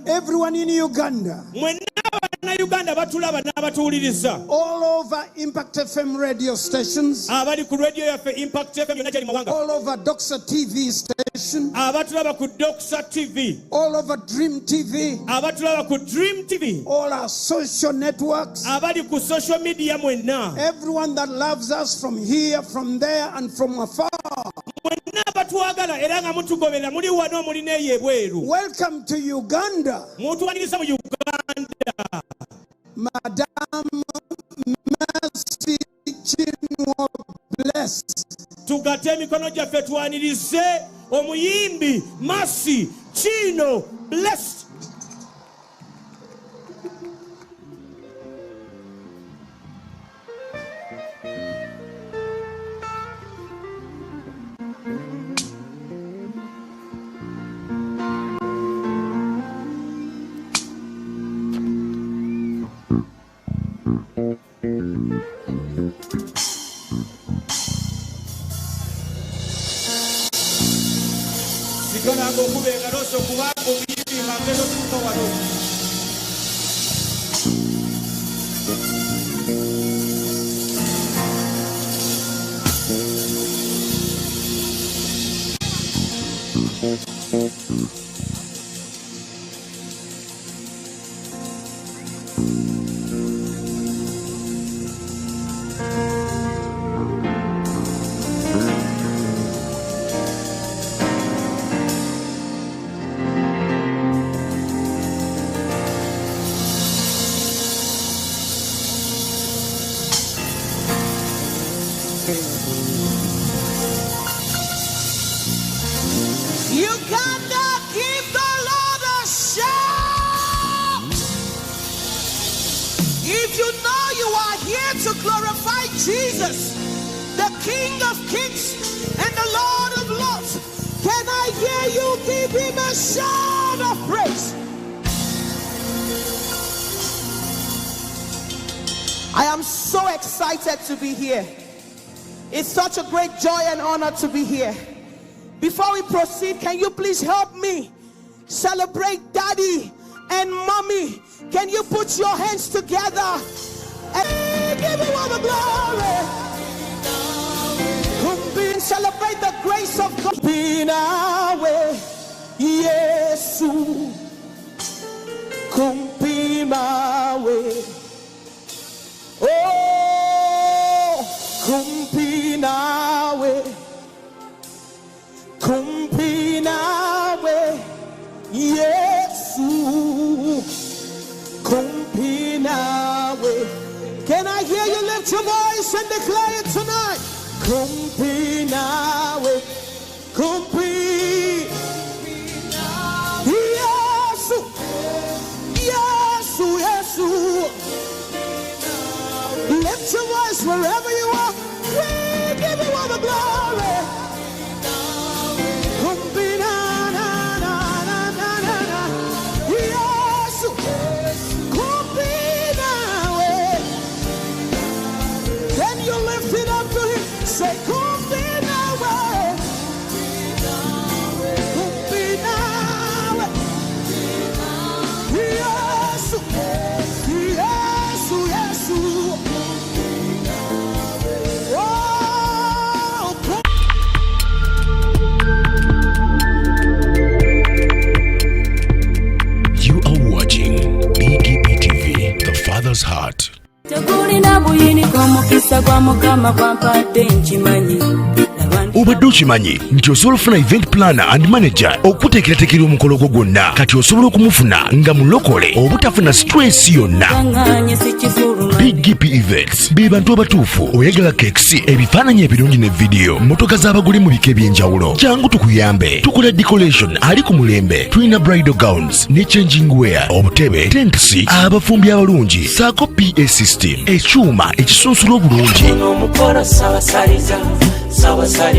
everyone in Uganda, all over Impact FM radio stations, all over DOXA TV station, all over Dream TV, all our social networks, everyone that loves us from here, from there, and from afar. Welcome to Uganda. Madam Mercy CHINWO blessed. Tugate mikono gyaffe twanirize omuyimbi Mercy CHINWO blessed. Uganda, give the Lord a shout. If you know you are here to glorify Jesus, the King of Kings and the Lord of Lords, can I hear you give him a shout of praise? I am so excited to be here. It's such a great joy and honor to be here. Before we proceed, can you please help me celebrate Daddy and Mommy? Can you put your hands together and give him all the glory? Celebrate the grace of God. Kumpinawe Yesu, kumpinawe, oh kumpinawe, kumpinawe Yesu, kumpinawe. Can I hear you lift your voice and declare it tonight? Kumpinawe, Yesu, Yesu, Yesu. Lift your voice wherever you are. We give you all the glory. Yesu, kumpinawe. Can you lift it up to him? Say kumpinawe, kumpinawe, Yesu, Yesu, Yesu. Oh, you are watching BGPTV, the Father's Heart. Obadde okimanyi nti osobola okufuna event planner and manager okuteekerateekera omukolo gwo gwonna, kati osobola okumufuna nga mulokole obutafuna stress yonna. BGPevents be bantu abatuufu oyagala cakes, ebifaananyi ebirungi ne video, motoka z'abagole mu bika eby'enjawulo. Jangu tukuyambe, tukola decoration ali ku mulembe, tulina bridal gowns ne changing wear, obutebe, tents, abafumbi abalungi, saako PA system, ekyuma ekisunsula obulungi.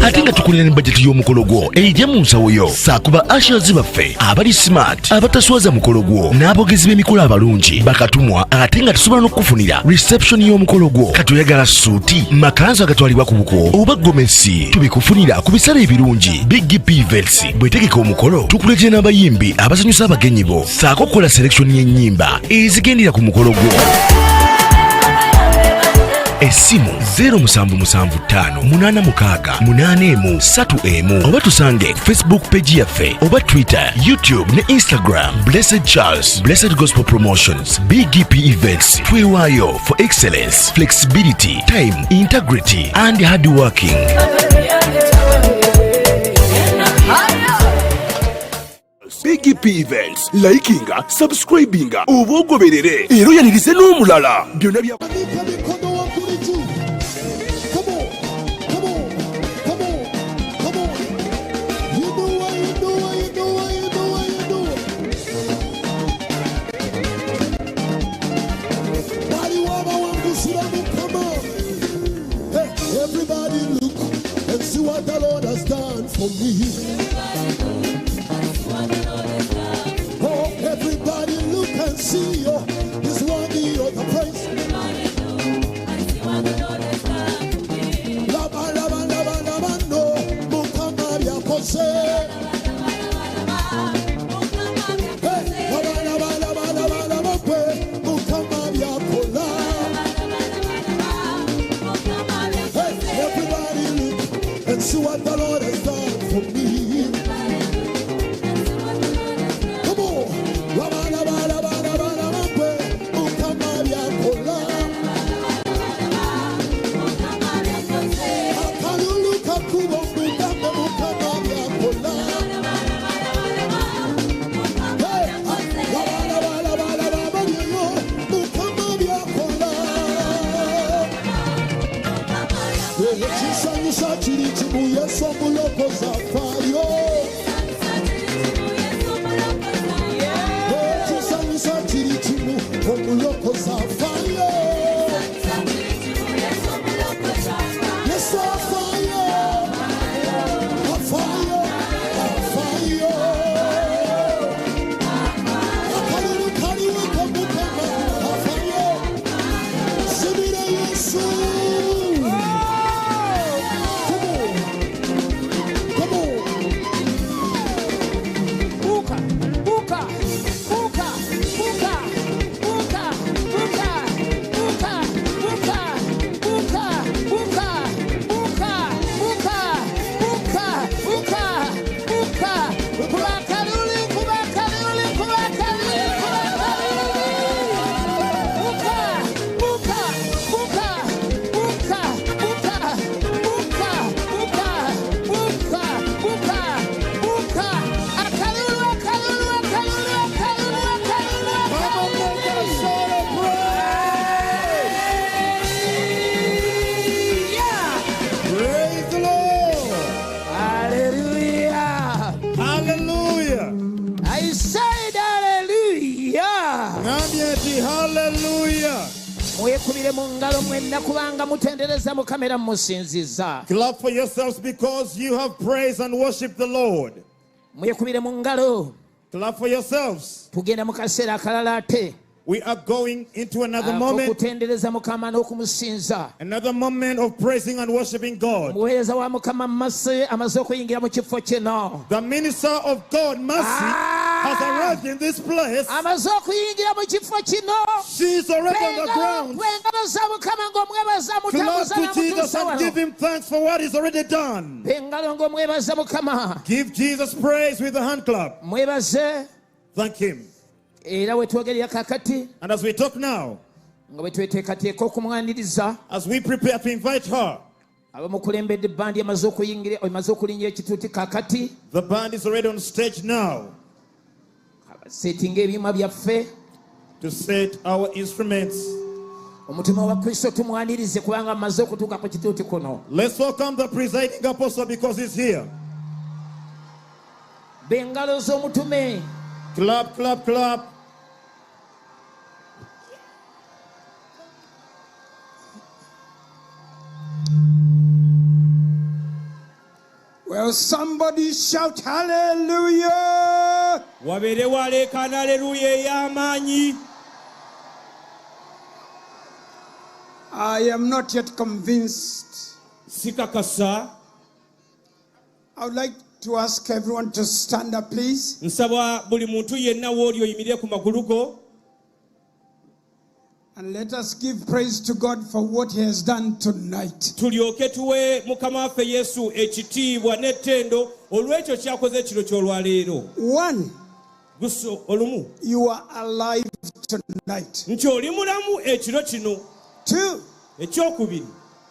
ate nga tukulira ne bajeti y'omukolo gwo ejja mu nsawo yo saakuba ashers baffe abali smart abataswaza mukolo gwo n'abogezi b'emikolo abalungi bakatumwa ate nga tusobola n'okukufunira reception y'omukolo gwo katoyagala suuti makanzu agatwalibwa ku buko oba gomesi tubikufunira ku bisale ebirungi BGPevents bwetegeka omukolo tukuletera n'abayimbi abasanyusa abagenyi bo saako kukola selection y'ennyimba ezigendera ku mukolo gwo. Esimu 07758683 oba tusange Facebook page yaffe oba Twitter, YouTube ne Instagram. Blessed Charles, Blessed Gospel Promotions, BGPevents. Twewaayo for excellence, flexibility, time, integrity and hard working. BGPevents, likinga, subscribinga, oba ogoberere era oyanirize n'omulala byonna bya Everybody look and see what the Lord has done for me. Oh, everybody look and see He's worthy of the praise. Laba, laba, laba, laba, no. Mukamaria Kose. Laba, laba, laba, laba, laba, kwe. Mukamaria Kola. Everybody look and see what the Lord has done for me. Come on. Laba, laba, laba, laba, laba, kwe. Mukamaria Kola. Akalulu kakubo mukame Mukamaria Kola. Hey, laba, laba, laba, laba, banyo. Mukamaria Kola. Chisanyusa chiri chimu yeso muloko zafayo. Chisanyusa chiri chimu muloko zafayo. Yes, afayo. Afayo. Afayo. Akalulu kariwe kamukama. Afayo. Sibira Yesu. Clap for yourselves because you have praised and worshiped the Lord. Clap for yourselves. We are going into another moment. Another moment of praising and worshiping God. The minister of God, Mercy, has arrived in this place. She's already on the ground. Clap to Jesus and give him thanks for what he's already done. Give Jesus praise with a hand clap. Thank him. And as we talk now, as we prepare to invite her, the band is already on stage now to set our instruments. Let's welcome the presiding apostle because he's here. Clap, clap, clap. Now somebody shout hallelujah. Wabere walekana hallelujah yamanyi. I am not yet convinced. Sikakasa. I would like to ask everyone to stand up, please. Nsaba buli muntu yenna woli oyimirire ku magulu go. And let us give praise to God for what He has done tonight. Tulyoke tuwe Mukama waffe Yesu ekitiibwa n'ettendo olw'ekyo ky'akoze kiro ky'olwaleero. One, Guso olumu. you are alive tonight. Nti oli mulamu ekiro kino. Two, Ekyokubiri.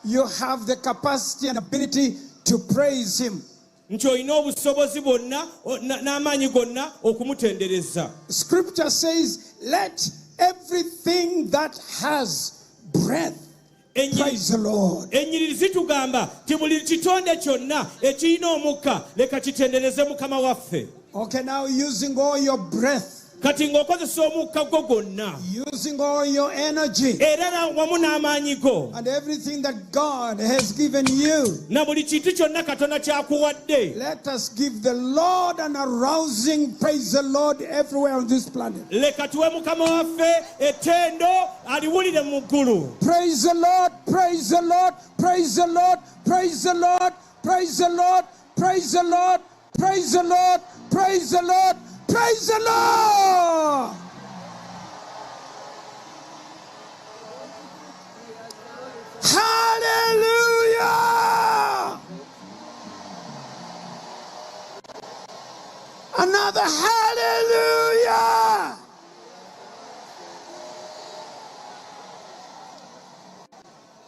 you have the capacity and ability to praise Him. Nti olina obusobozi bwonna n'amaanyi gonna okumutendereza. Scripture says, let everything that has breath praise the Lord. Ennyiriri zitugamba ti buli kitonde kyonna ekirina omukka leka kitendereze Mukama waffe. Okay, now using all your breath, Kati ng'okozesa omukka gwo gwonna using all your energy, era wamu n'amaanyi go and everything that God has given you, na buli kintu kyonna Katonda ky'akuwadde, let us give the Lord an arousing praise the Lord everywhere on this planet. leka tuwe Mukama waffe ettendo aliwulire mu ggulu. Praise the Lord, praise the Lord, praise the Lord, praise the Lord, praise the Lord, praise the Lord, praise the Lord, praise the Lord, praise the Lord. Hallelujah. Another hallelujah.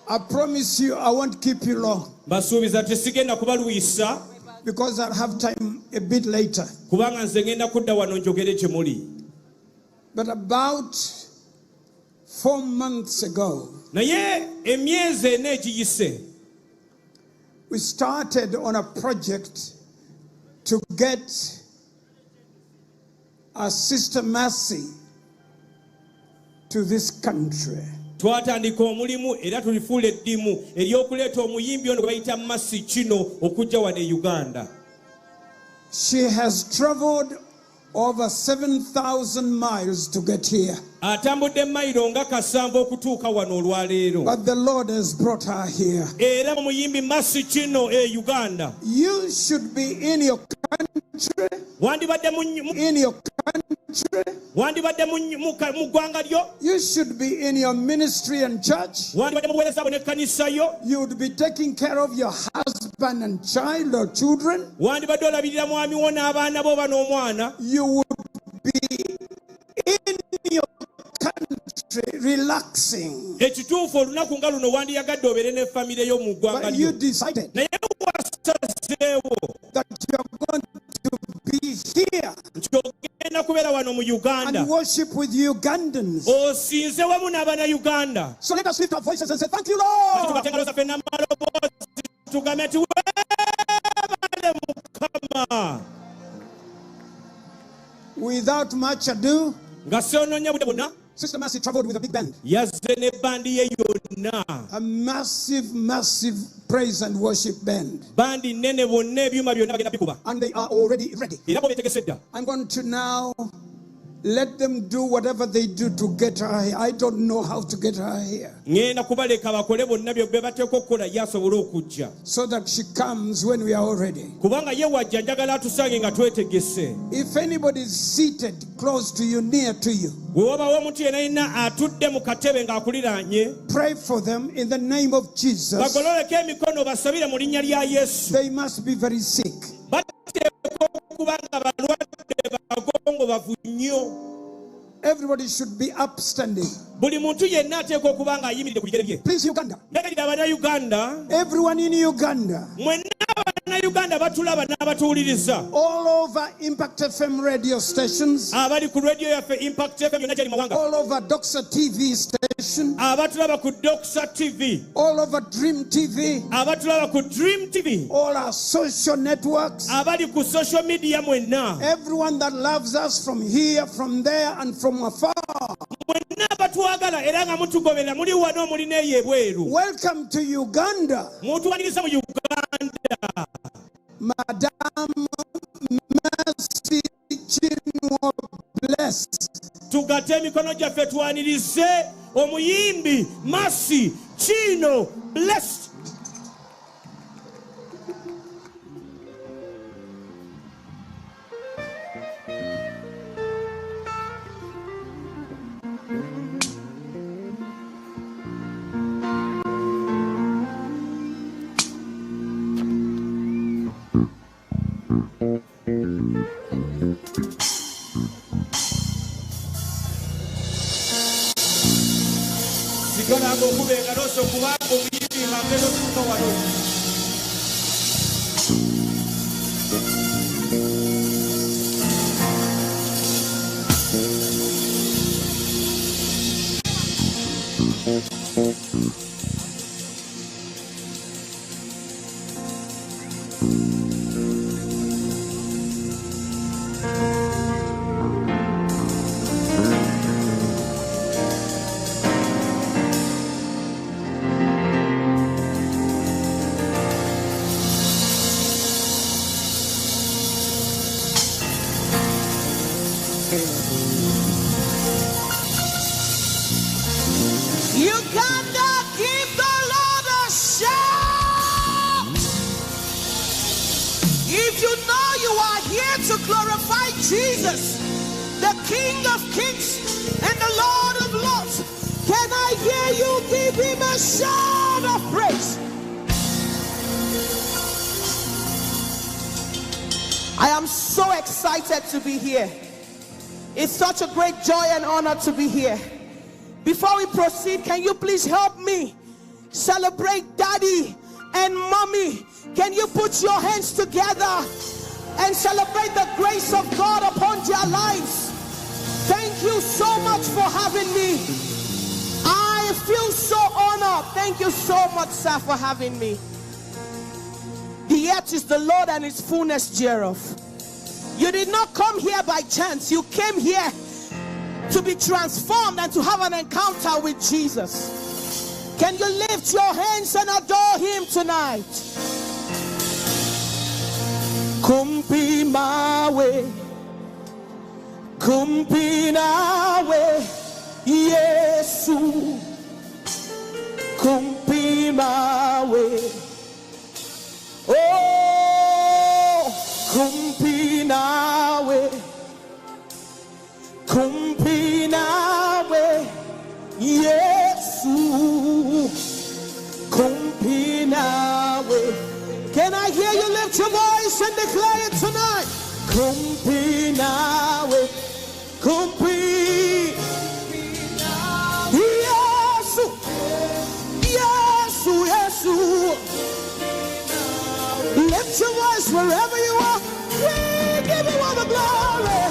I promise you I won't keep you long, Basuubiza tesigenda kubalwisa because I'll have time a bit later. kubanga nze ngenda kudda wano njogere gye muli. But about 4 months ago, Naye emyezi ena egiyise we started on a project to get our sister Mercy to this country. twatandika omulimu era tulifuula eddimu ery'okuleeta omuyimbi ono bayita Masi kino okujja wano e Uganda. She has traveled over 7,000 miles to get here. Atambudde mayiro nga kasanvu okutuuka wano olwaleero. But the Lord has brought her here. Era omuyimbi Masi kino e Uganda. You should be in your country. Wandibadde mu In your country. wandibadde mu ggwanga lyo. You should be in your ministry and church. Wandibadde mu buweereza bwo n'ekkanisa yo. You would be taking care of your husband and child or children. Wandibadde olabirira mwami wo n'abaana bo bano omwana. You would be in your country relaxing. Ekituufu olunaku nga luno wandiyagadde obeere ne famire yo mu ggwanga But lyo. you decided Naye wasazeewo that you are going to be here nti ogenda kubeera wano mu Uganda and worship with Ugandans. osinze wamu n'Abannayuganda. So let us lift our voices and say, thank you, Lord. Tugatengalo zaffe n'amaloboozi tugambe ati weebale Mukama. Without much ado, Nga sseonoonya budde bwonna Sister Mercy traveled with a big band. yazze n'ebbandi ye yonna. A massive, massive praise and worship band. Bandi nnene bonna ebyuma byonna bagenda bikuba. And they are already ready. Era bo beetegese dda. I'm going to now let them do whatever they do to get her here. I don't know how to get her here. Ngenda kubaleka bakole bonna bye bateekwa okukola ye asobole okujja. So that she comes when we are all ready. Kubanga ye wajja njagala atusange nga twetegese. If anybody is seated close to you, near to you, Bwe wabaawo omuntu yenna yenna atudde mu katebe ng'akuliraanye, pray for them in the name of Jesus. bagololeko emikono basabire mu linnya lya Yesu. They must be very sick. Bateekwa okuba nga balwadde bagongobavu nnyo. Everybody should be upstanding. Buli muntu yenna ateekwa okuba ng'ayimiridde ku bigere bye. Please, Uganda. Nneegalira Abannayuganda, Everyone in Uganda. mwenna Abannayuganda batulaba n'abatuwuliriza. All over Impact FM radio stations. Abali ku radio yaffe Impact FM yonna gyali mawanga. All over DOXA TV station. Abatulaba ku DOXA TV. All over Dream TV. Abatulaba ku Dream TV. All our social networks. Abali ku social media mwenna. Everyone that loves us from here, from there, and from afar. Mwenna batwagala era nga mutugobera muli wano muli n'eyo ebweru. Welcome to Uganda. Mutuwaniriza mu Uganda. Madam Mercy CHINWO blessed. Tugate emikono gyaffe twanirize omuyimbi Mercy CHINWO blessed. Sikolaga okuba engaloso kubanga omuyimbi nga ngero tuka wano. Uganda, give the Lord a shout. If you know you are here to glorify Jesus, the King of Kings and the Lord of Lords, can I hear you give him a shout of praise? I am so excited to be here. It's such a great joy and honor to be here. Before we proceed, can you please help me celebrate Daddy and Mommy? Can you put your hands together and celebrate the grace of God upon their lives? Thank you so much for having me. I feel so honored. Thank you so much, sir, for having me. The earth is the Lord and its fullness thereof. You did not come here by chance. You came here to be transformed and to have an encounter with Jesus. Can you lift your hands and adore him tonight? Kumpi mawe, kumpi nawe, Yesu. Kumpi mawe, oh, kumpi nawe. Kumpi nawe, Yesu. Kumpi nawe. Can I hear you lift your voice and declare it tonight? Kumpi nawe. Kumpi. Yesu. Yesu, Yesu. Lift your voice wherever you are. We give you all the glory.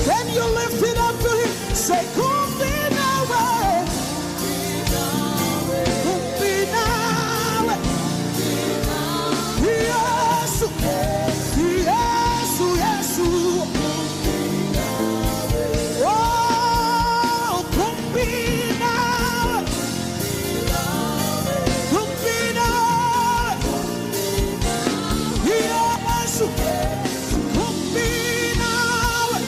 Can you lift it up to him? Say, Kumpi nawe. Kumpi nawe. Yesu. Yesu, Yesu. Oh, kumpi nawe. Kumpi nawe. Yesu. Kumpi nawe.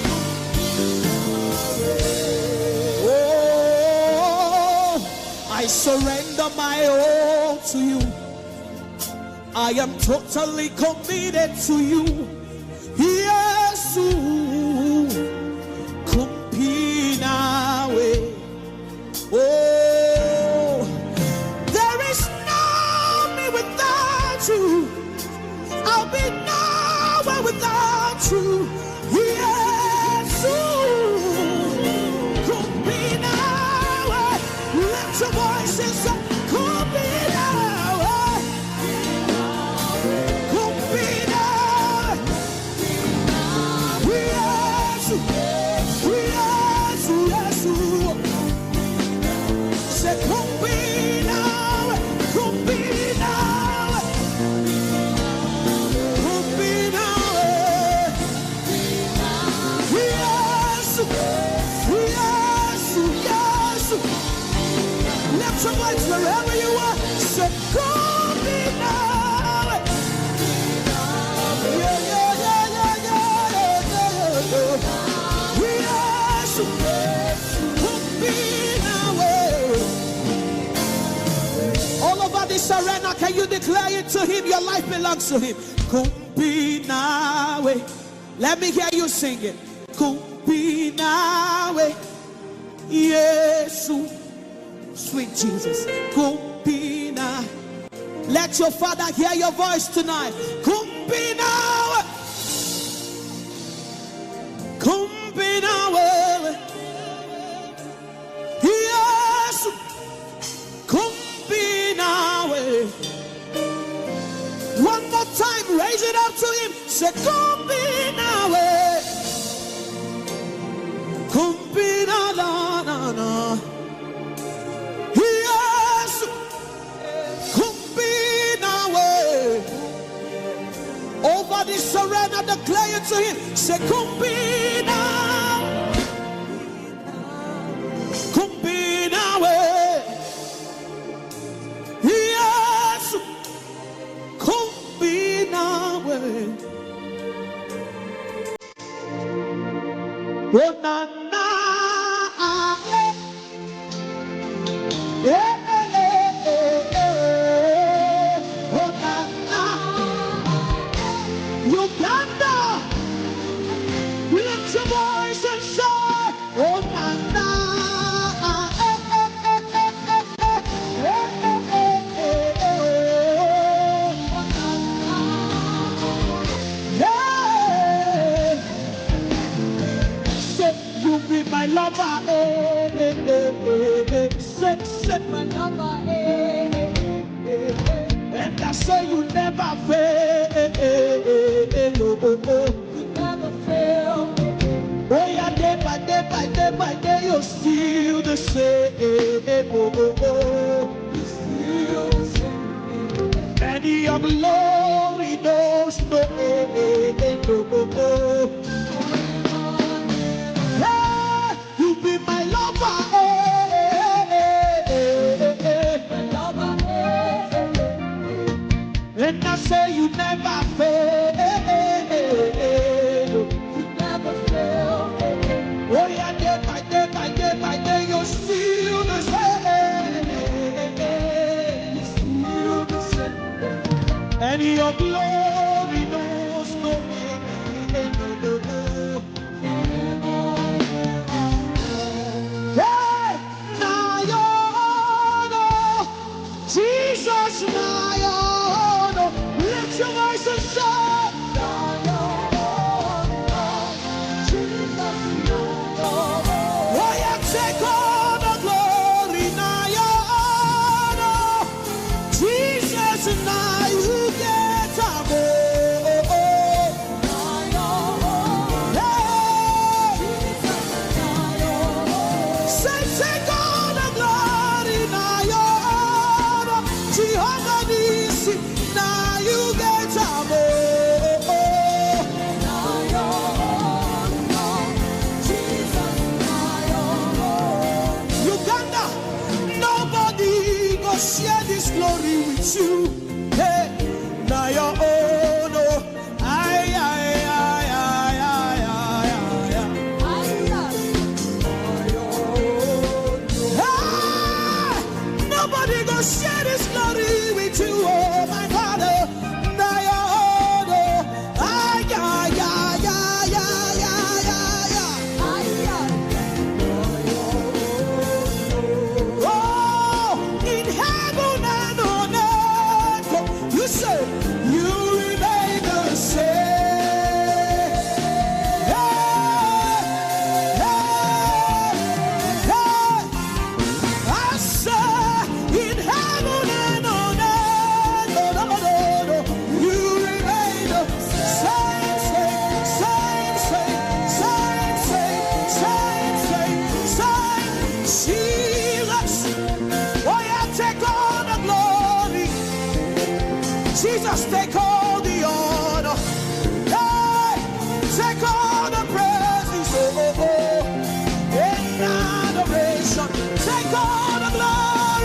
Oh, I surrender my all to you. I am totally committed to you. Yesu. Kumpi nawe. Oh, there is no me without you. I'll be nowhere without you. Yesu. Kumpi nawe. Lift your voices up. Kumpi nawe. Kumpi nawe. Yesu. Yesu, Yesu. Say kumpi nawe. Kumpi nawe. Kumpi nawe. Yesu. Lift your voice wherever you are. Say, come be now. Yeah, yeah, yeah, yeah, yeah, yeah, yeah. Yes, come be now. All over this arena, can you declare it to him? Your life belongs to him. Come be now. Let me hear you sing it. Come be now. Yes, sweet Jesus. Come be now. Let your Father hear your voice tonight. Come be now. Come be now. Yes. Come be now. One more time, raise it up to him. Say, come be now. Come be now, na, na, na. Yes. Come be now. Over this surrender, declare it to him. Say, come be now. Come be now. Yes. Come be now. Oh, na, na, oh, na, na. Uganda, lift your voice and say, oh, na, na. My lover, say my lover, and I say you never fail, you never fail. Oh yeah, day by day, you're still the same, you're still the same. And your glory knows no end, you be my lover, my lover, and I say you never fail, you never fail. Oh yeah, day by day, you're still the same, you're still the same, and your glory knows no end. Jesus, my own. Lift your voice and say, Jesus, my own. Oh, yeah, take all the glory, my own. Jesus, now you get a share this glory with you. Hey, now your own. Oh, ay, ay, ay, ay, ay, ay, ay. Hey, nobody gonna share this glory with you. Oh, my Father. Now your own. Oh, ay, ay, ay, ay, ay, ay, ay, ay. Oh, in heaven and on earth, you say you remain the same. Hey, hey, hey. I say in heaven and on earth, no, no, no, no, you remain the same, same, same, same, same, same, same, same. Jesus, oh yeah, take all the glory. Jesus, take all the honor. Hey, take all the praises. Oh, oh, oh. In adoration, take all the glory.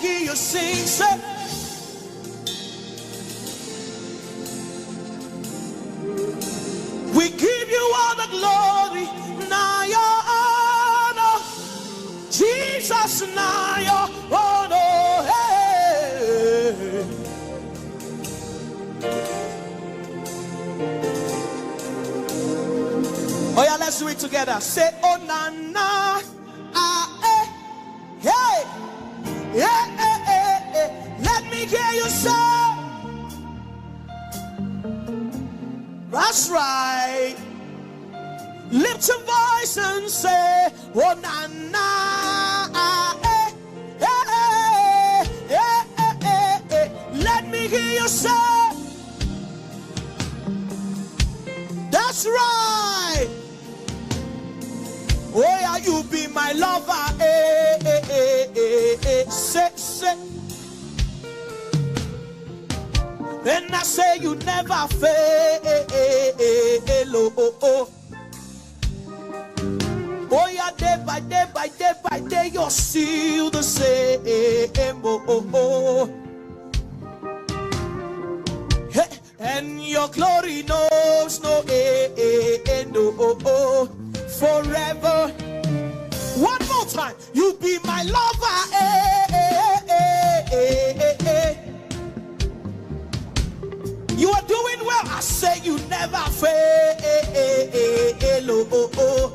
hear you sing, say. We give you all the glory, now your honor. Jesus, now your honor. Hey. Oh yeah, let's do it together. Say, oh na na, ah eh, hey, yeah, eh, eh, eh. Let me hear you say. That's right. Lift your voice and say, oh na na, ah eh, eh, eh, eh, eh, eh. Let me hear you say. That's right. Oh yeah, you be my lover, eh, eh, eh, eh, eh. Say. Then I say you never fail, oh, oh, oh. Oh yeah, day by day by day by day, you're still the same, oh, oh, oh. Hey, and your glory knows no end, oh, oh, oh. Forever. One more time. You be my lover. You are doing well. I say you never fail. Oh, oh.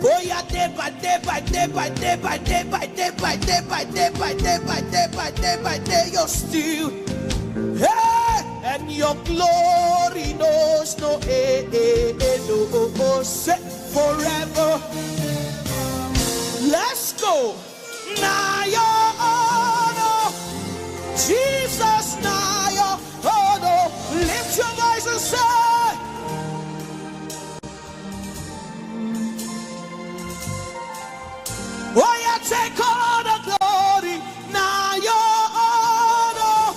Oh yeah, day by day by day by day by day by day by day by day by day by day by day by day, you're still. Hey, and your glory knows no end, oh, oh, say forever. Let's go. Now your honor, Jesus, now your honor. Lift your voice and say, oh yeah, take all the glory. Now your honor,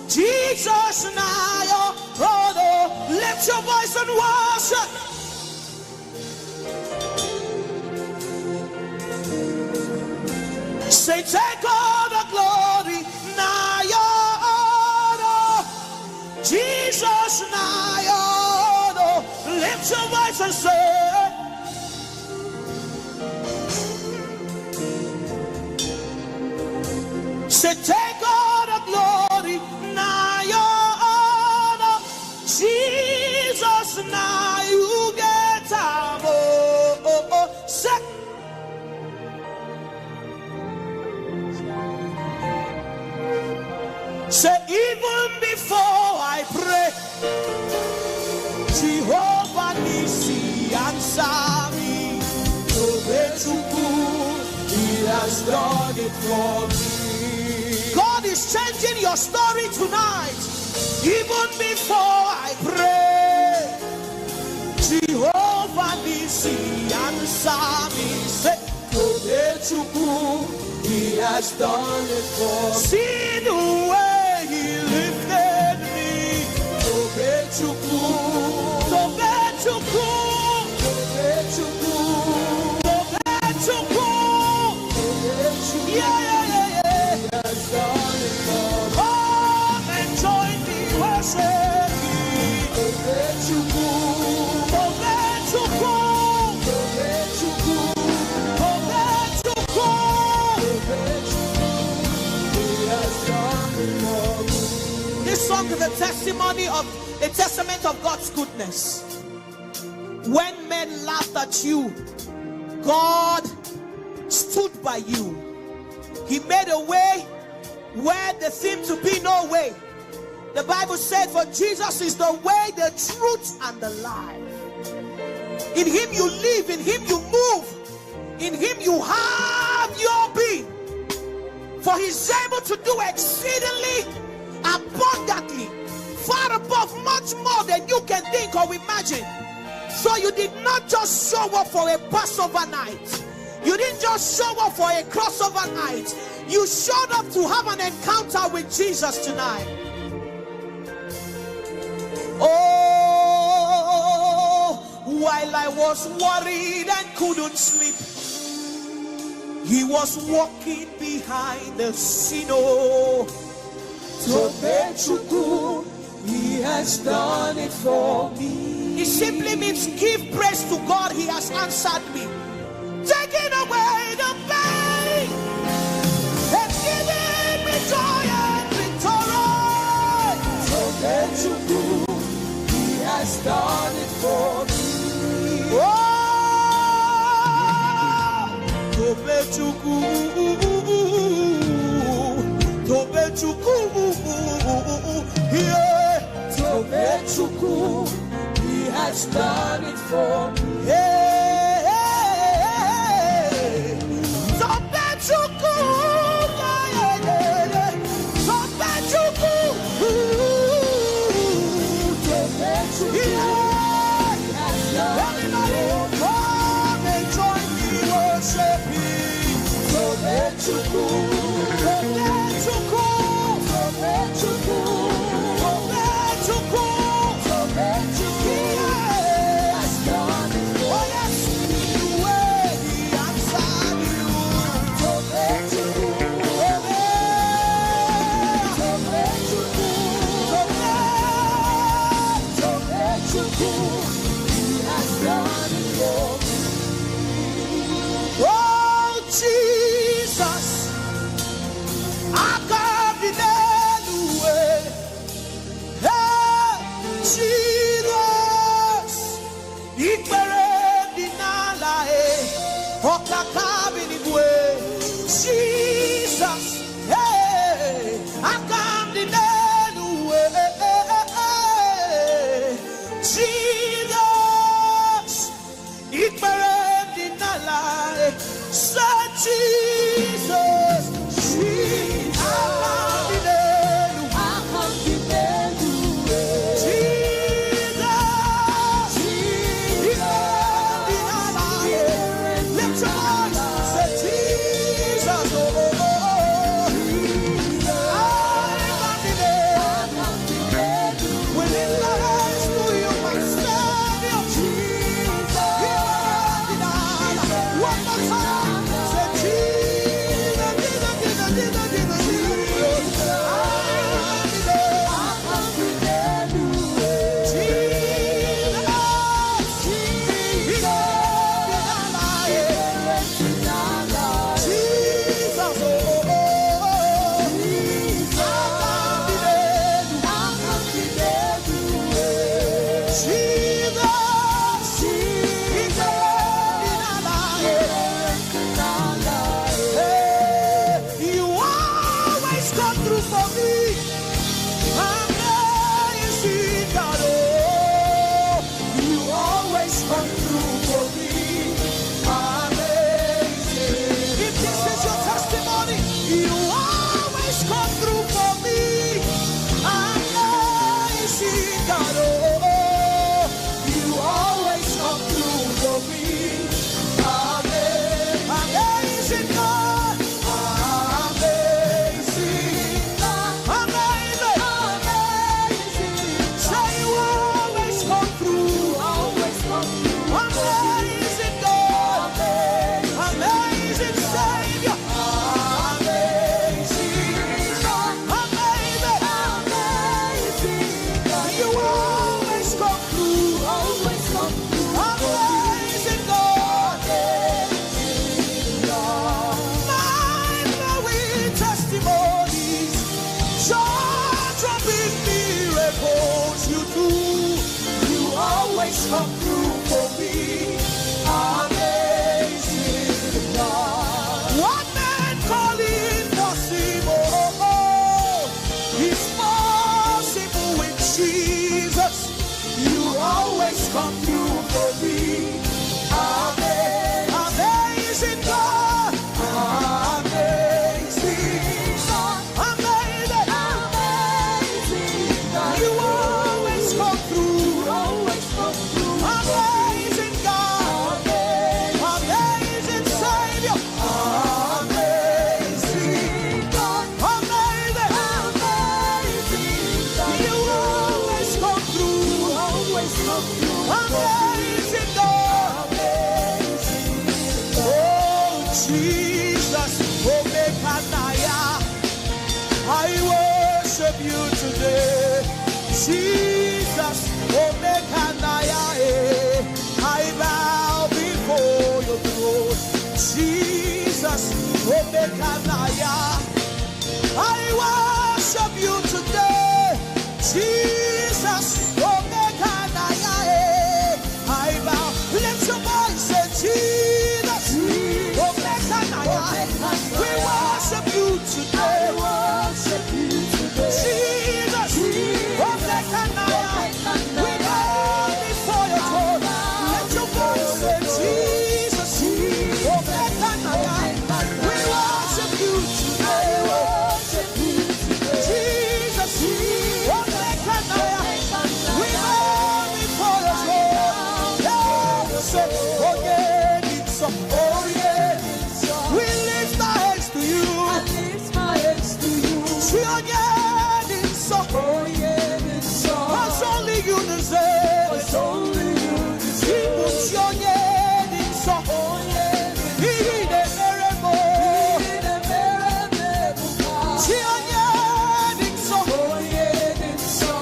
Jesus, now your honor. Lift your voice and worship. Say, take all the glory. Now your honor, Jesus, now your honor. Lift your voice and say, take all the glory, now your honor, Jesus, now you get time. Oh, oh, oh. Say, even before I pray, Jehovah Nissi answer me. He has done it for me. God is changing your story tonight. Even before I pray, Jehovah Nissi answer me. Say, He has done it for me. See the way He lifted me. Yeah. Come and join me, worship me. This song is a testimony of a testament of God's goodness. When men laughed at you, God stood by you. He made a way where there seemed to be no way. The Bible said, for Jesus is the way, the truth, and the life. In Him you live, in Him you move, in Him you have your being. For He's able to do exceedingly, abundantly, far above, much more than you can think or imagine. So you did not just show up for a Passover night. You didn't just show up for a crossover night. You showed up to have an encounter with Jesus tonight. Oh, while I was worried and couldn't sleep, He was walking behind the scene. Oh, He has done it for me. It simply means give praise to God. He has answered me, taking away the pain and giving me joy and victory. He has done it for me. Oh, Tobechuku, yeah. Tobechuku, He has done it for me. Hey, hey, Tobechuku, yeah, yeah, yeah. Tobechuku, Tobechuku, yeah. Everybody, come and join me worshiping. Tobechuku, Tobechuku. Oh, Jesus, I come in anyway. Hey, Jesus, Ikpere dinala Okakabi nigwe. Jesus, hey, I come in anyway. Jesus, Ikpere dinala. Say Jesus, Jesus, I come in come through for me. Amazing God. What man call impossible is possible with Jesus. You always come through for me. Amazing God. Amazing God. Amazing. Amazing God. You always come through. Always come through. Amazing God. Amazing Savior. Amazing God. Amazing. Amazing God. You always come through. Always come through. Amazing God. Amazing God. Oh Jesus. worship you today. Jesus, I bow before your throne. Jesus, I worship you today. Jesus, I bow. Lift your voice and Jesus, we worship you today. Jesus, we bow before your throne. Lift your voice and Jesus, we worship you today. Jesus, we bow before your throne. We lift our hands to you. Cause only you deserve.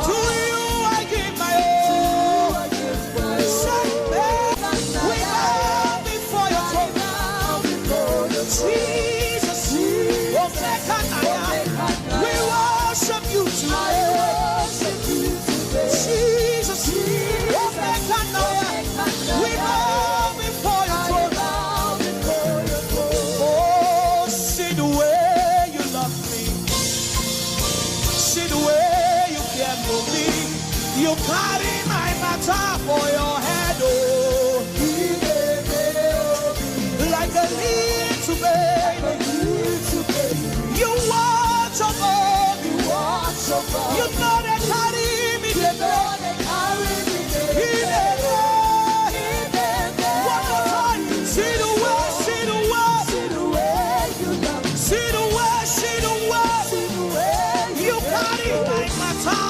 To you I give my all. We bow before your throne. Jesus, we worship you today. Jesus, we bow before your throne. Oh, see the way you love me. See the way you care for me. You carry my matter for your head, oh. Like a little baby. You watch over me. You know they carry me. One more time. See the way, see the way. See the way, see the way. You carry my matter.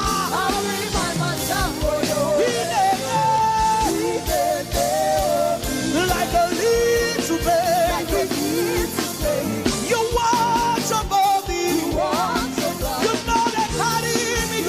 Like a little baby. You watch over me. You know they carry me.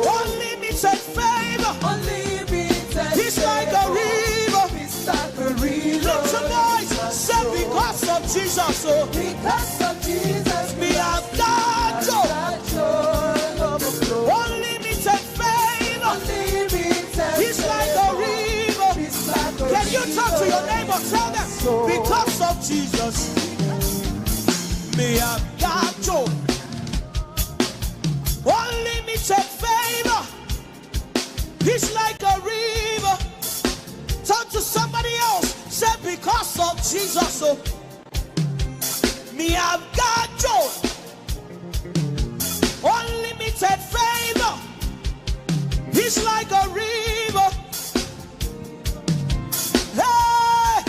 Unlimited favor. He's like a river. Lift your voice. Say because of Jesus. Because of Jesus. We have got unlimited favor. He's like a river. Can you talk to your neighbor? Tell them because of Jesus. We have got unlimited favor. He's like a river. Talk to somebody else. Say because of Jesus. Me have got joy. Unlimited favor. He's like a river. Hey.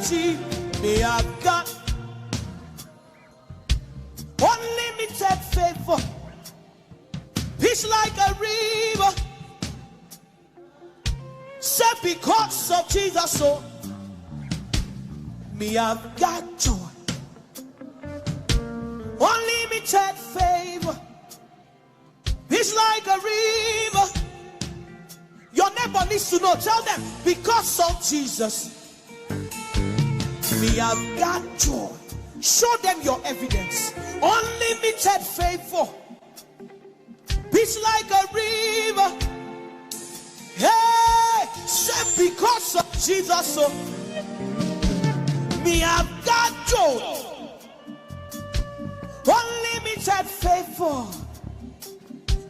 prosperity. Me, I've got unlimited favor. Peace like a river. Say because of Jesus, so me, I've got joy. Unlimited favor. Peace like a river. Your neighbor needs to know. Tell them, because of Jesus, me, I've got joy. Show them your evidence. Unlimited favor. Peace like a river. Hey, say because of Jesus, so me, I've got joy. Unlimited favor.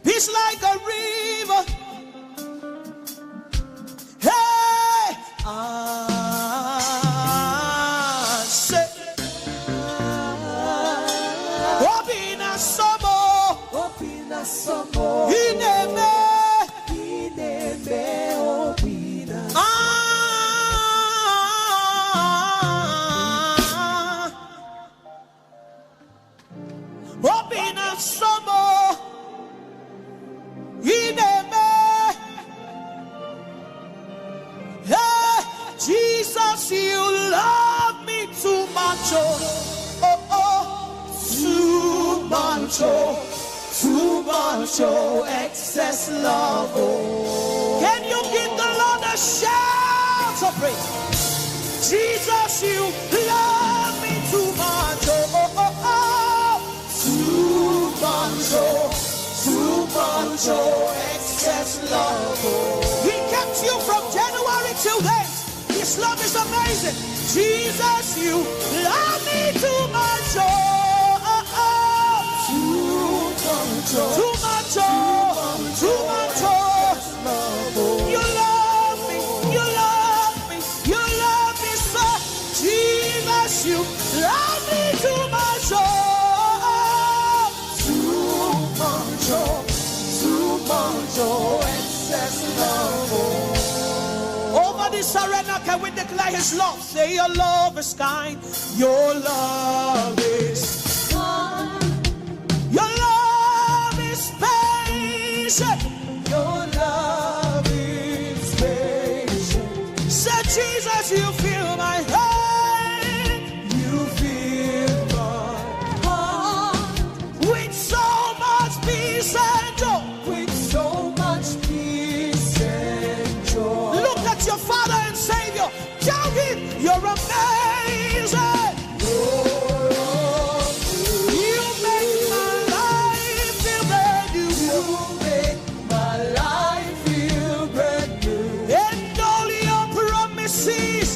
Peace like a river. Hey, say, Obina Somo, Ineme, Obina. Obina Somo, Ineme. Hey, Jesus, you love me too much, too much, too much, excess love. Can you give the Lord a shout of praise? Jesus, you love me too much, too much, excess love. He kept you from January till then. His love is amazing. Jesus, you love me too much, too much, too much. You love me, you love me, you love me so. Jesus, you love me too much, excess love. Over this arena, can we declare his love? Say your love is kind, your love is kind, your love is patient, your love is patient. Say Jesus, you feel my heart, you feel my heart, with so much peace and joy, with so much peace and joy. Look at your Father and Savior. Tell him you're amazing. You make my life feel brand new. You make my life feel brand new. And all your promises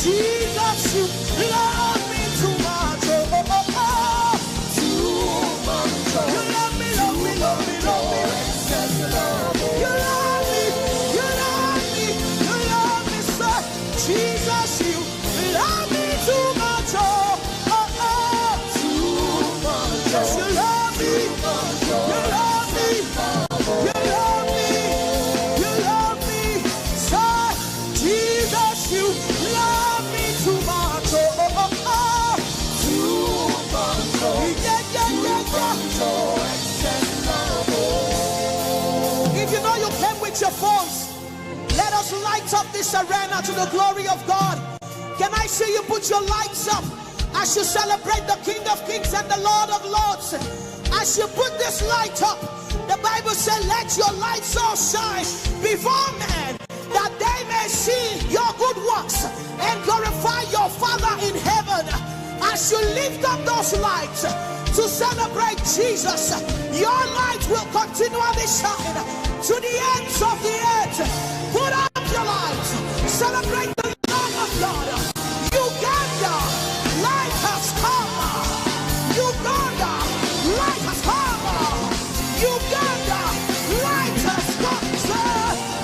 Jesus, you love me too much. Oh, oh, oh, oh. Too much. You love me, love me, love me, love me. You love me, you love me, you love me, sir. Jesus, you love me too much. Oh, oh, oh. Too much. Yes, you love me. You love me. You love me. You love me, sir. Jesus, you love me too much. Oh, oh, oh, oh. Too much. Yeah, yeah, yeah, yeah. If you know you came with your phones, let us light up this arena to the glory of God. Can I see you put your lights up as you celebrate the King of Kings and the Lord of Lords? As you put this light up, the Bible said, let your light so shine before men that they may see your good works and glorify your Father in heaven. As you lift up those lights to celebrate Jesus, your light will continually shine to the ends of the earth. Put up your lights, celebrate the Lord of God. Uganda, light has come. Uganda, light has come. Uganda, light has come.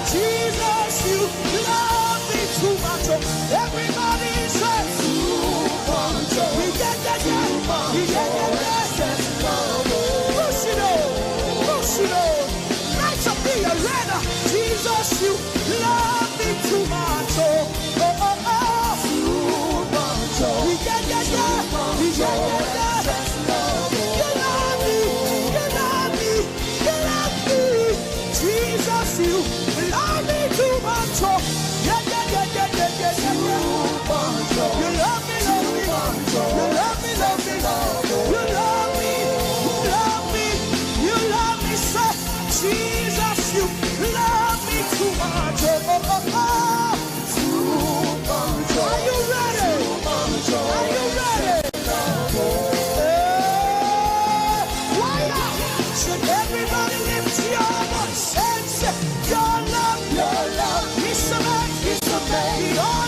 Jesus, you love me too much. Everybody says too much. Push it on, push it on. Light up the arena. Jesus, you love me too much. Oh, oh, oh, oh. Too much. You love me, you love me, you love me. Jesus, you love me too much. Oh, yeah, yeah, yeah, yeah, yeah, yeah, yeah. You love me, love me, you love me, love me, you love me, you love me, you love me, sir. Jesus, you love me too much. Oh, oh, oh, oh. Too much. Are you ready? Are you ready? Why not? Should everybody lift your voice and say, your love is amazing. Your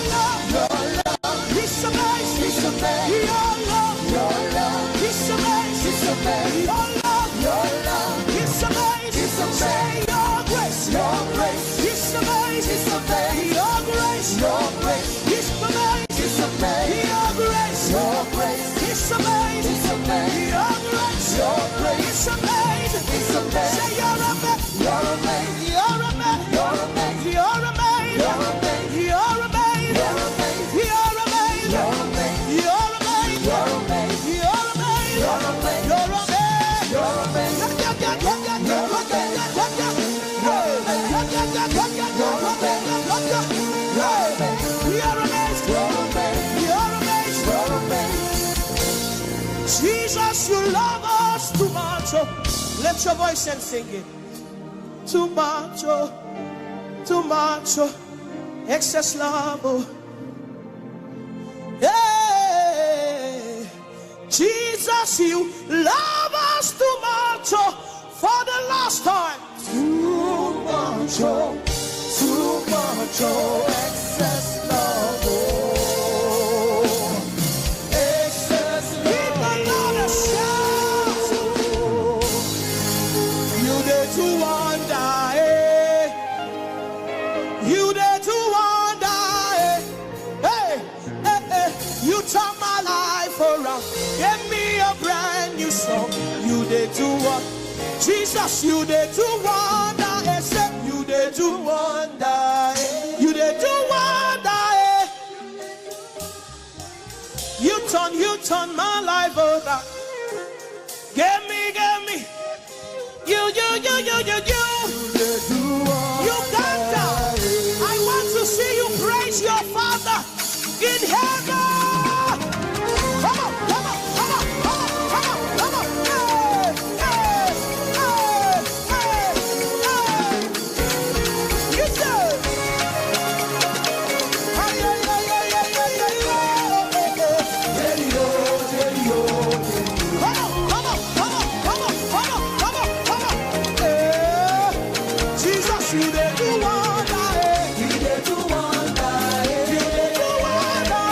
love is amazing. Your love is amazing. Your love is amazing. Say your grace is amazing. Your grace is amazing. Your grace is amazing. Your grace is amazing. Say you're amazing. You're amazing. You're amazing. You're amazing. You're amazing. You're amazing. You're amazing. You're amazing. You're amazing. You're amazing. You're amazing. You're amazing. You're amazing. You're amazing. You're amazing. Jesus, you love us too much. Oh, lift your voice and sing it. Too much, oh, too much, oh, excess love. Oh. Hey, Jesus, you love us too much. Oh, for the last time. Too much, oh, excess love. Oh. You did to what? Jesus, you did to wonder. You did to wonder. You did to wonder. You turn my life over. Give me. You. Uganda, I want to see you praise your Father in heaven. Come on. You did to wonder.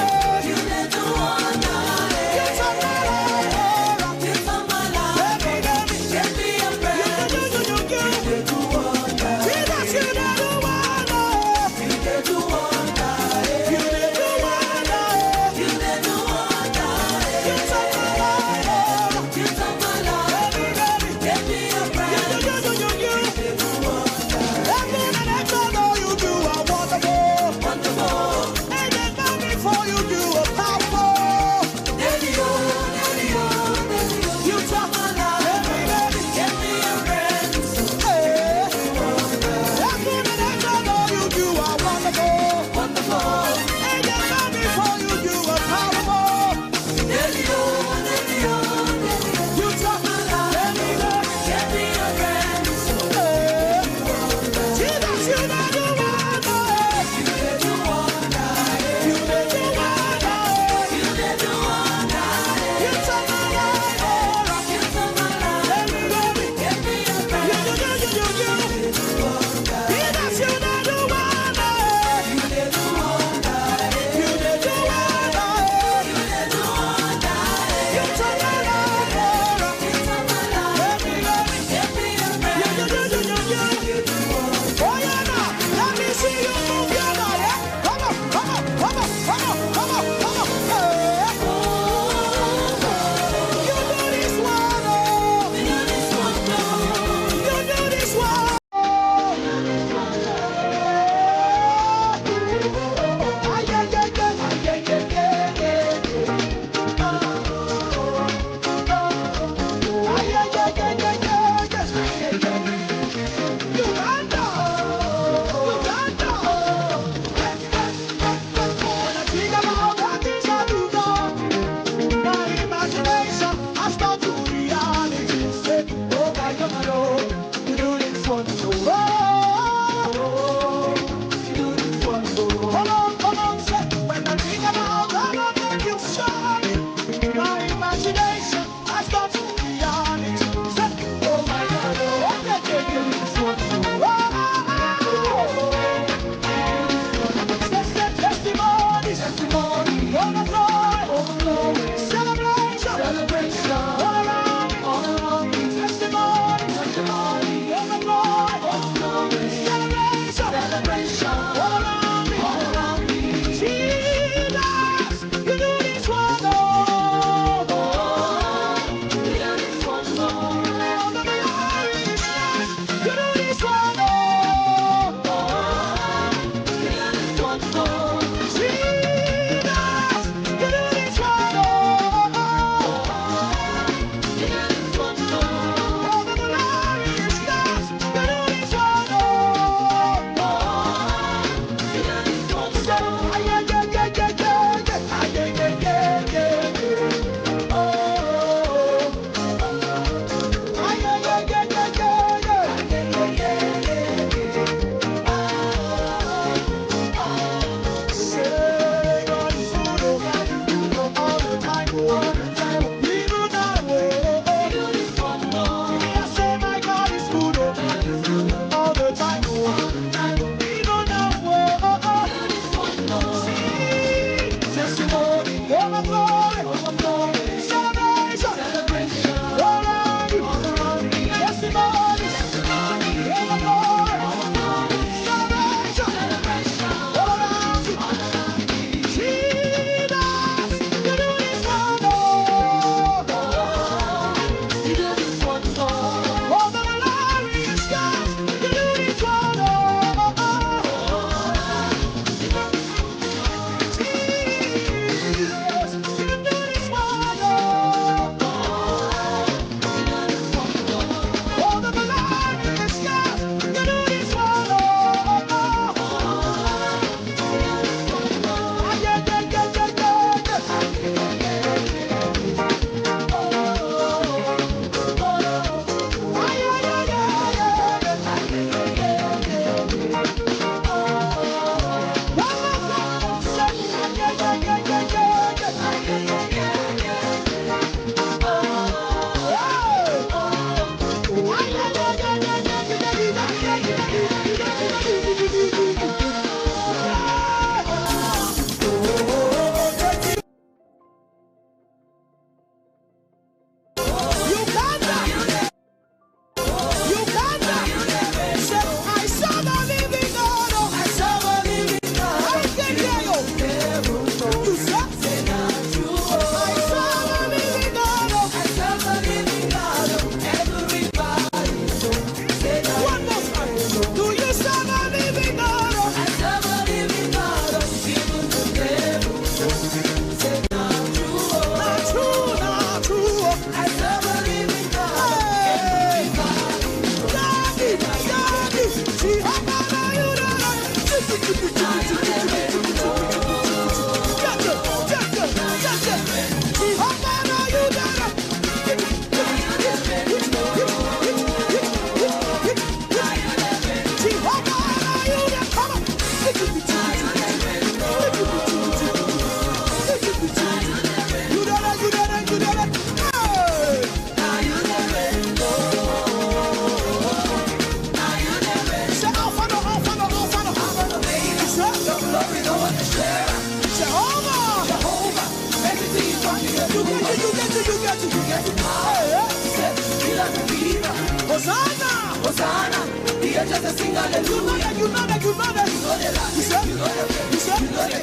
Hosanna. The angels they sing hallelujah. You know that. You said,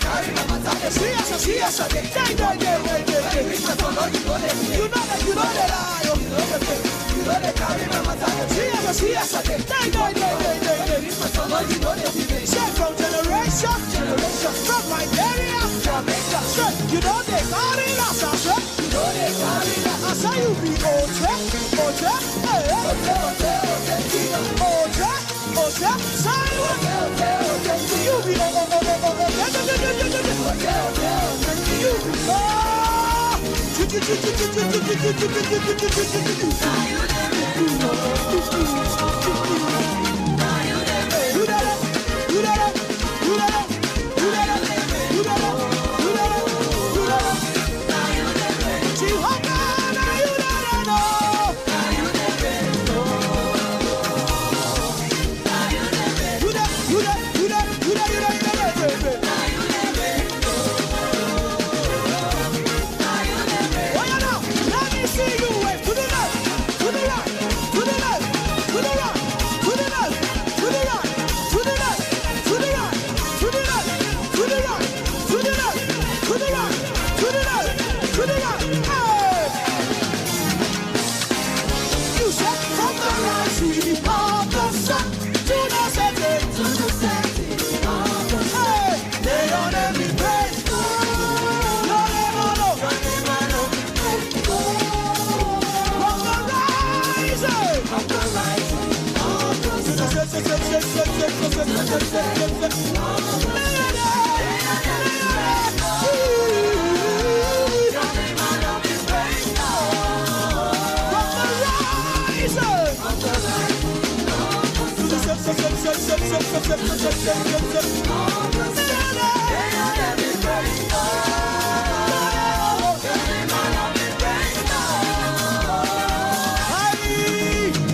carry my matter. See us. You know that. Carry my matter. See us. From generation, from my area, Jamaica. You know they carry us. I say you be Oja, you be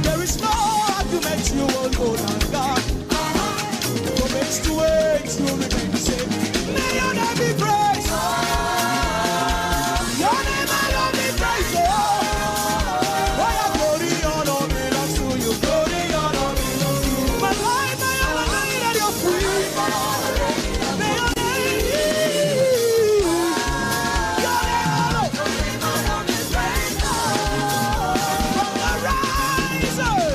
There is no argument you will go down, God. From age to age, you remain the same. May your name be praised. Your name alone be praised. Why your glory, honor belongs to you. Glory, honor belongs to you. My life, my honor, that you're free. May your name be. Your name alone be praised. From the rising.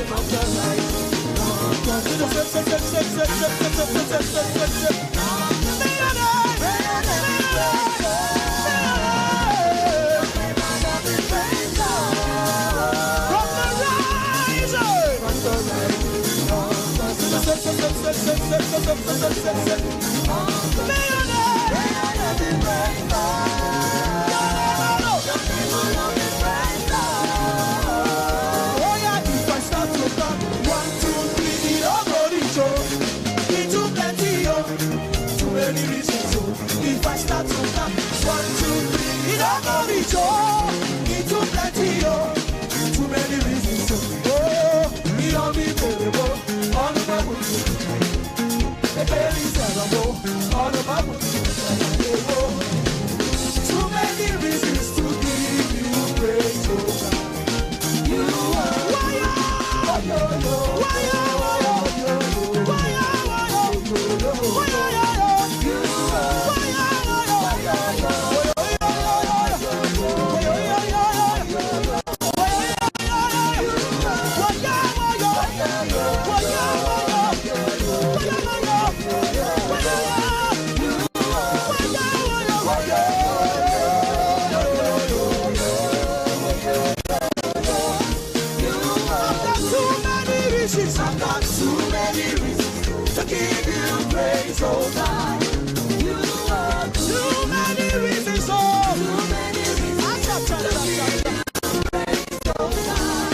If I start to count 1, 2, 3, it all go reach it too plenty, too many reasons. Oh, me on me terrible, on the Bible, the very terrible, on the Bible. Too many reasons to give you praise, oh God. You are why I've got too many reasons to give you praise, oh God. You are too many reasons, oh. Too many reasons to give you praise, oh God.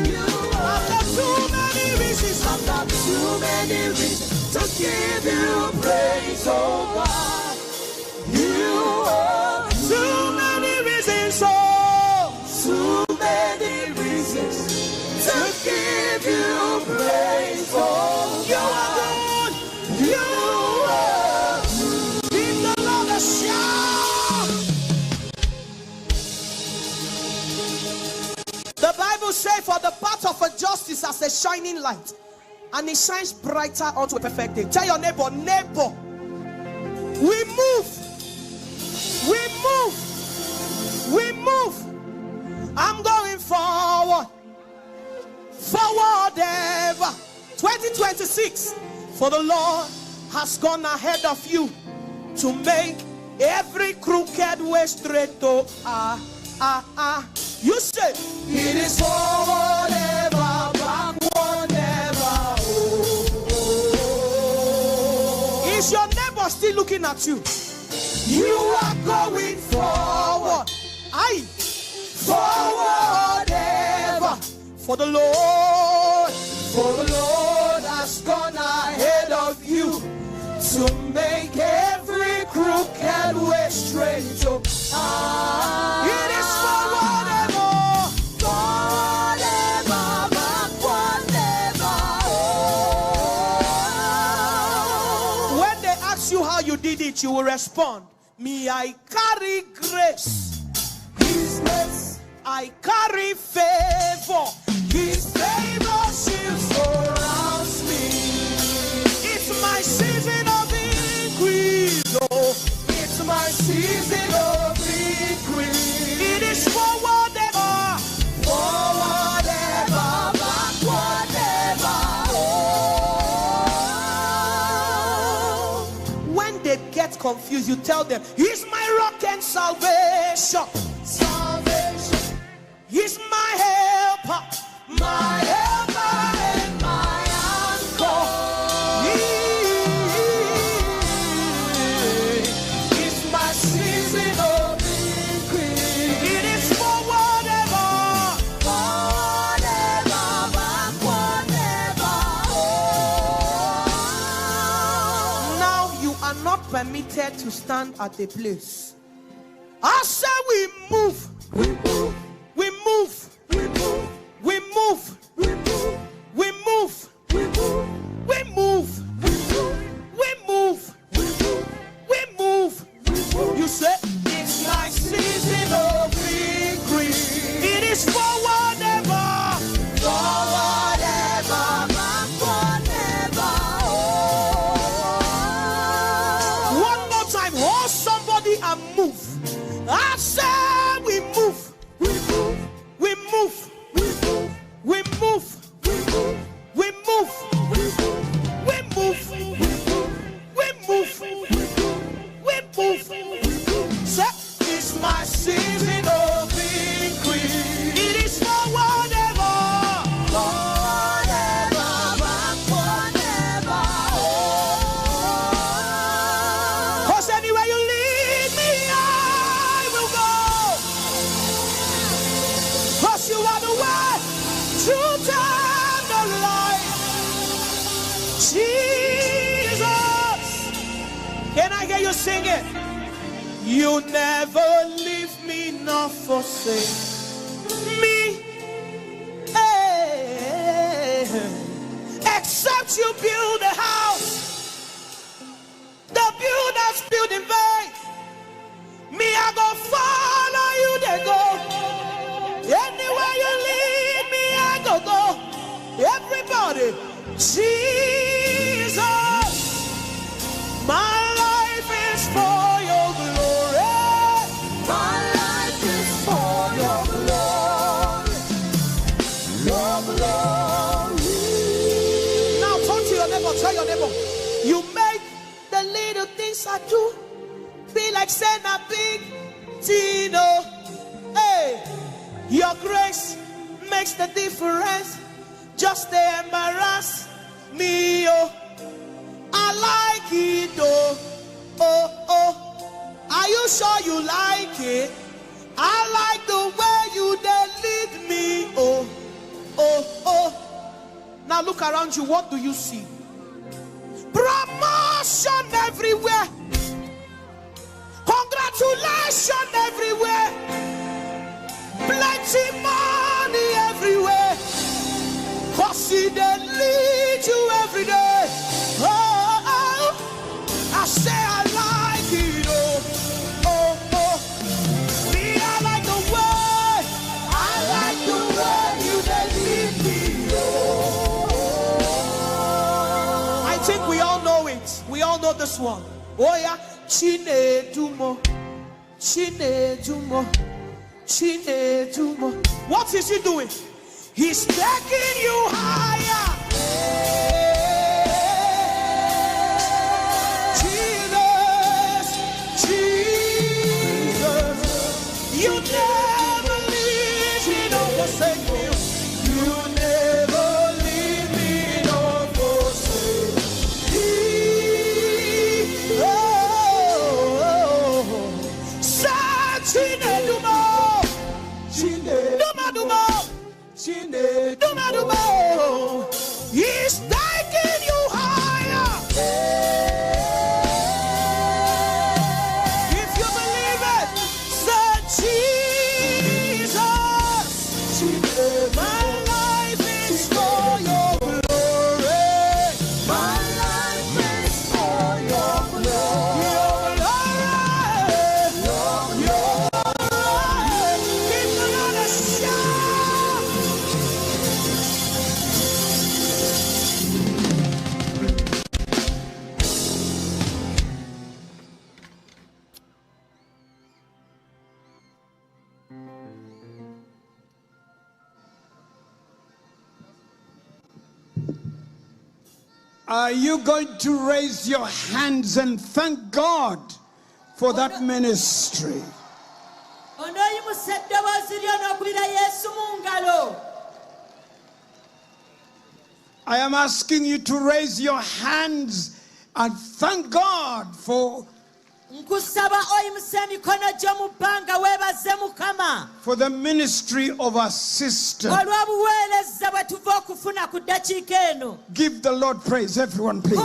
You are. I've got too many reasons. I've got too many reasons to give you praise, oh God. You are. shining light, and it shines brighter unto a perfect day. Tell your neighbor, neighbor, we move. We move. We move. I'm going forward. Forward ever. 2026. For the Lord has gone ahead of you to make every crooked way straight. You say, it is forward ever, backward never. Is your neighbor still looking at you? You are going forward. Aye. Forward ever. For the Lord has gone ahead of you to make every crooked way straight. It is forward ever. Forward ever, backward never. When they ask you how you did it, you will respond, me, I carry grace. His grace, I carry favor. His favor shield surrounds me. It's my season of increase. Oh, it's my season of increase. It is forward ever. Forward ever, backward never. When they get confused, you tell them, He's my rock and salvation. Salvation. He's my helper. My helper and my anchor. It's my season of increase. It is forward ever. Forward ever, backward never. Now you are not permitted to stand at a place. I say we move. We move. We move. We move. We move. We move. We move. We move. We move. We move. We move. You say it's my season of increase. It is forward ever. Forward ever, backward never. One more time, hold somebody and move. I say we move. We move. We move. We move. We move. We move. We move. We move. We move. Say, it's my season of increase. It is forward ever. Forward ever, backward never. 'Cause anywhere you lead me, I will go. 'Cause you are the way, truth, and the life. Jesus. Can I hear you sing it? You never leave me nor forsake me. Hey. Except you build a house, the builders build in vain. Me, I go follow you, they go. Anywhere you lead me, I go. Everybody, Jesus, my life is for your glory. My life is for your glory. Your glory. Now talk to your neighbor, tell your neighbor, you make the little things I do be like saying a big Tino. Hey, your grace makes the difference. Just to embarrass me, oh. I like it, oh, oh, oh. Are you sure you like it? I like the way you lead me, oh, oh, oh. Now look around you, what do you see? Promotion everywhere. Congratulations everywhere. Plenty money everywhere. 'Cause he they lead you every day. Oh, oh. I say I like it, oh, oh, oh. Me, I like the way. I like the way you they lead me, oh. this one. Oh yeah. Chinedumo. Chinedumo. Chinedumo. What is he doing? He's taking you higher. Jesus, Jesus, you never leave me nor forsake me. You never leave me nor forsake me. He's taking you higher. If you believe it, say Jesus. My life is for your glory. My life is for your glory. Your glory. Give the Lord a shout. Are you going to raise your hands and thank God for that ministry? I am asking you to raise your hands and thank God for the ministry of our sister. Give the Lord praise, everyone, please.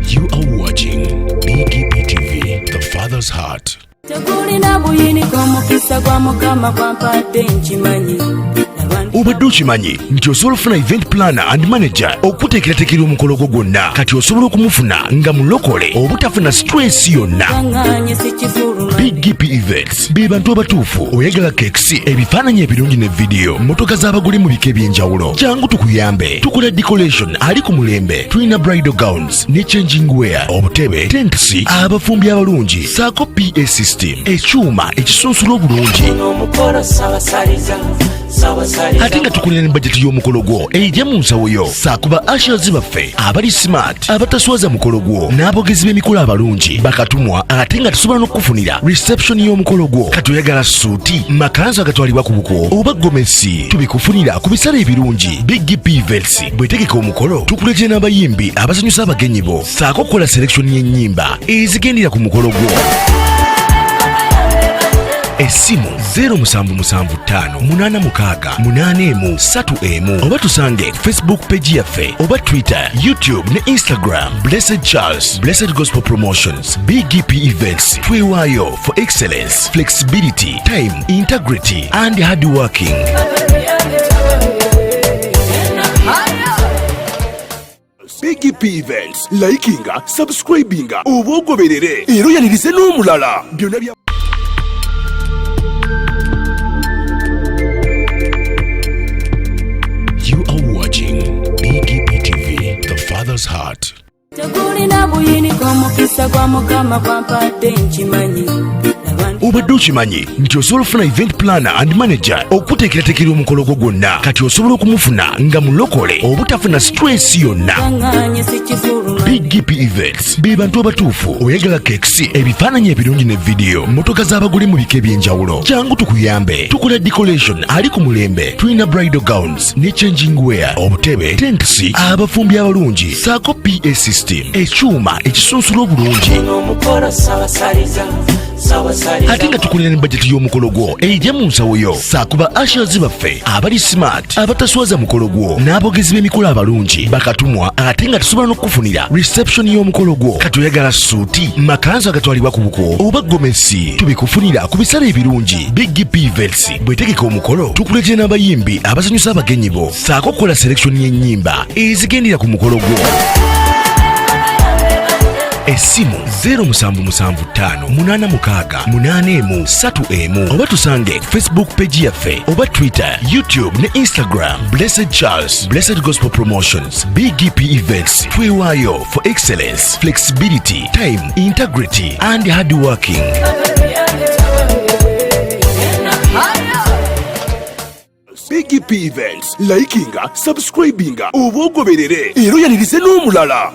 You are watching BGPTV, the Father's Heart. Obadde okimanyi nti osobola okufuna event planner and manager okuteekerateekera omukolo gwo gwonna kati osobola okumufuna nga mulokole obutafuna stress yonna. BGPevents be bantu abatuufu oyagala kekisi ebifaananyi ebirungi ne vidiyo motoka z'abagole mu bika eby'enjawulo jangu tukuyambe tukola decoration ali ku mulembe tulina bridal gowns ne changing wear obutebe tents abafumbi abalungi saako PA system ekyuma ekisunsula obulungi ate nga tukulira ne budget y'omukolo gwo ejja mu nsawo yo saakuba ashers baffe abali smart abataswaza mukolo gwo n'abogezi b'emikolo abalungi bakatumwa ate nga tusobola n'okufunira reception y'omukolo gwo kati oyagala suuti makanzu agatwalibwa ku buko oba gomesi tubikufunira ku bisale ebirungi BGPevents bwetegeka omukolo tukuletera n'abayimbi abasanyusa abagenyi bo saako kukola selection y'ennyimba ezigendera ku mukolo gwo. Esimu 07758683 oba tusange Facebook page yaffe oba Twitter, YouTube ne Instagram. Blessed Charles, Blessed Gospel Promotions, BGPevents. Twewaayo for excellence, flexibility, time, integrity and hard working. BGPevents, likinga, subscribinga, oba ogoberere era oyanirize n'omulala byonna bya You are watching BGPTV, the Father's Heart. Obadde okimanyi nti osobola okufuna event planner and manager okuteekerateekera omukolo gwo gwonna kati osobola okumufuna nga mulokole obutafuna stress yonna. BGPevents be bantu abatuufu oyagala kekisi ebifaananyi ebirungi ne vidiyo motoka z'abagole mu bika eby'enjawulo jangu tukuyambe tukola decoration ali ku mulembe tulina bridal gowns ne changing wear obutebe tents abafumbi abalungi saako PA system ekyuma ekisunsula obulungi ate nga tukulira ne budget y'omukolo gwo ejja mu nsawo yo saakuba ashers baffe abali smart abataswaza mukolo gwo n'abogezi b'emikolo abalungi bakatumwa ate nga tusobola n'okufunira reception y'omukolo gwo kati oyagala suuti makanzu agatwalibwa ku buko oba gomesi tubikufunira ku bisale ebirungi BGPevents bwetegeka omukolo tukuletera n'abayimbi abasanyusa abagenyi bo saako kukola selection y'ennyimba ezigendera ku mukolo gwo. essimu 0775868131 oba tusange Facebook page yaffe oba Twitter, YouTube ne Instagram. Blessed Charles, Blessed Gospel Promotions, BGPevents. Twewayo for excellence, flexibility, time, integrity and hard working. BGPevents, likinga, subscribinga, oba ogoberere, era oyanirize n'omulala.